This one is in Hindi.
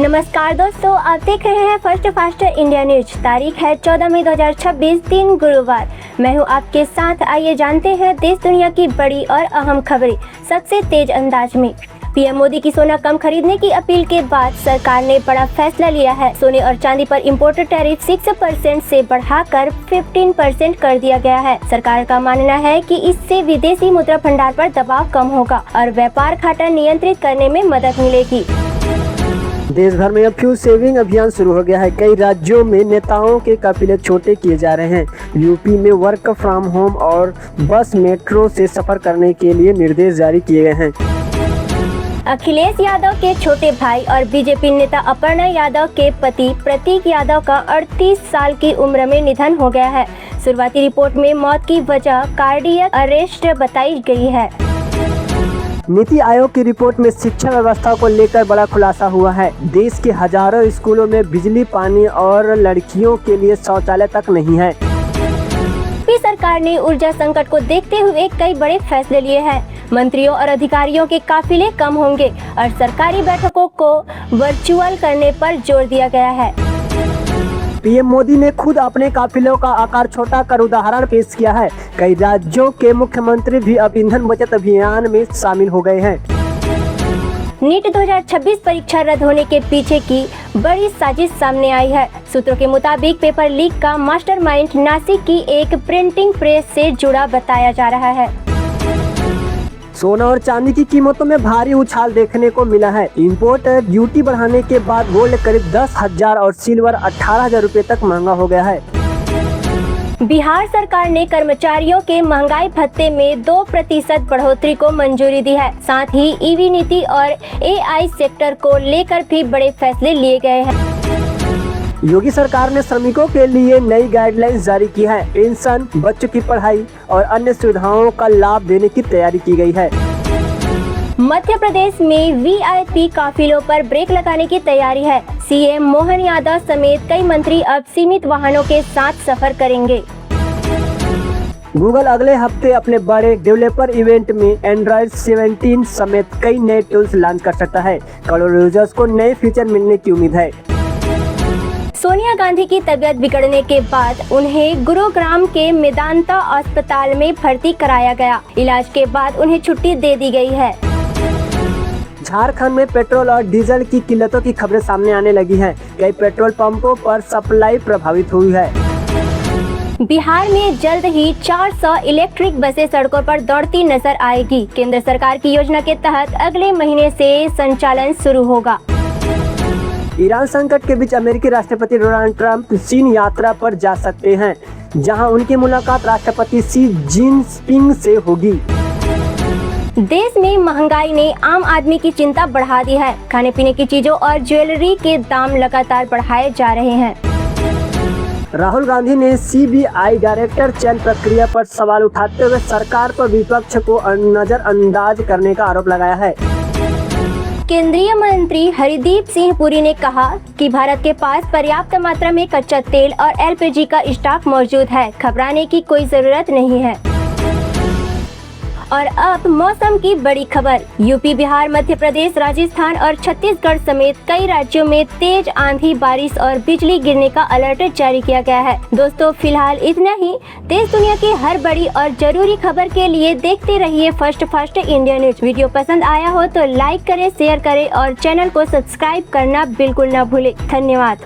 नमस्कार दोस्तों, आप देख रहे हैं फर्स्ट फास्ट इंडिया न्यूज। तारीख है 14 मई 2026, दिन गुरुवार। मैं हूं आपके साथ। आइए जानते हैं देश दुनिया की बड़ी और अहम खबरें सबसे तेज अंदाज में। पीएम मोदी की सोना कम खरीदने की अपील के बाद सरकार ने बड़ा फैसला लिया है। सोने और चांदी पर इम्पोर्टेड टैरिफ 6% से बढ़ाकर 15% कर दिया गया है। सरकार का मानना है कि इससे विदेशी मुद्रा भंडार पर दबाव कम होगा और व्यापार घाटा नियंत्रित करने में मदद मिलेगी। देश भर में अब फ्यूल सेविंग अभियान शुरू हो गया है। कई राज्यों में नेताओं के काफिले छोटे किए जा रहे हैं। यूपी में वर्क फ्रॉम होम और बस मेट्रो से सफर करने के लिए निर्देश जारी किए गए हैं। अखिलेश यादव के छोटे भाई और बीजेपी नेता अपर्णा यादव के पति प्रतीक यादव का 38 साल की उम्र में निधन हो गया है। शुरुआती रिपोर्ट में मौत की वजह कार्डियक अरेस्ट बताई गई है। नीति आयोग की रिपोर्ट में शिक्षा व्यवस्था को लेकर बड़ा खुलासा हुआ है। देश के हजारों स्कूलों में बिजली, पानी और लड़कियों के लिए शौचालय तक नहीं है। सरकार ने ऊर्जा संकट को देखते हुए कई बड़े फैसले लिए हैं। मंत्रियों और अधिकारियों के काफिले कम होंगे और सरकारी बैठकों को वर्चुअल करने पर जोर दिया गया है। पीएम मोदी ने खुद अपने काफिलों का आकार छोटा कर उदाहरण पेश किया है। कई राज्यों के मुख्यमंत्री भी अब ईंधन बचत अभियान में शामिल हो गए हैं। नीट 2026 परीक्षा रद्द होने के पीछे की बड़ी साजिश सामने आई है। सूत्रों के मुताबिक पेपर लीक का मास्टरमाइंड नासिक की एक प्रिंटिंग प्रेस से जुड़ा बताया जा रहा है। सोना और चांदी की कीमतों में भारी उछाल देखने को मिला है। इंपोर्ट ड्यूटी बढ़ाने के बाद गोल्ड करीब 10,000 और सिल्वर 18,000 रुपए तक महंगा हो गया है। बिहार सरकार ने कर्मचारियों के महंगाई भत्ते में 2% बढ़ोतरी को मंजूरी दी है। साथ ही ईवी नीति और एआई सेक्टर को लेकर भी बड़े फैसले लिए गए हैं। योगी सरकार ने श्रमिकों के लिए नई गाइडलाइंस जारी की है। पेंशन, बच्चों की पढ़ाई और अन्य सुविधाओं का लाभ देने की तैयारी की गई है। मध्य प्रदेश में वीआईपी काफिलों पर ब्रेक लगाने की तैयारी है। सीएम मोहन यादव समेत कई मंत्री अब सीमित वाहनों के साथ सफर करेंगे। गूगल अगले हफ्ते अपने बड़े डेवलपर इवेंट में एंड्रॉइड 17 समेत कई नए टूल्स लॉन्च कर सकता है। करोड़ों यूजर्स को नए फीचर मिलने की उम्मीद है। सोनिया गांधी की तबीयत बिगड़ने के बाद उन्हें गुरुग्राम के मेदांता अस्पताल में भर्ती कराया गया। इलाज के बाद उन्हें छुट्टी दे दी गई है। झारखंड में पेट्रोल और डीजल की किल्लतों की खबरें सामने आने लगी हैं। कई पेट्रोल पंपों पर सप्लाई प्रभावित हुई है। बिहार में जल्द ही 400 इलेक्ट्रिक बसें सड़कों पर दौड़ती नजर आएगी। केंद्र सरकार की योजना के तहत अगले महीने से संचालन शुरू होगा। ईरान संकट के बीच अमेरिकी राष्ट्रपति डोनाल्ड ट्रंप चीन यात्रा पर जा सकते हैं, जहां उनकी मुलाकात राष्ट्रपति शी जिनपिंग से होगी। देश में महंगाई ने आम आदमी की चिंता बढ़ा दी है। खाने पीने की चीजों और ज्वेलरी के दाम लगातार बढ़ाए जा रहे हैं। राहुल गांधी ने सीबीआई डायरेक्टर चयन प्रक्रिया पर सवाल उठाते हुए सरकार पर विपक्ष को नजरअंदाज करने का आरोप लगाया है। केंद्रीय मंत्री हरदीप सिंह पुरी ने कहा कि भारत के पास पर्याप्त मात्रा में कच्चा तेल और एलपीजी का स्टॉक मौजूद है। घबराने की कोई जरूरत नहीं है। और अब मौसम की बड़ी खबर। यूपी, बिहार, मध्य प्रदेश, राजस्थान और छत्तीसगढ़ समेत कई राज्यों में तेज आंधी, बारिश और बिजली गिरने का अलर्ट जारी किया गया है। दोस्तों, फिलहाल इतना ही। देश दुनिया की हर बड़ी और जरूरी खबर के लिए देखते रहिए first fast India news. Video पसंद आया हो तो लाइक करें, शेयर करें और चैनल को सब्सक्राइब करना बिल्कुल न भूलें। धन्यवाद।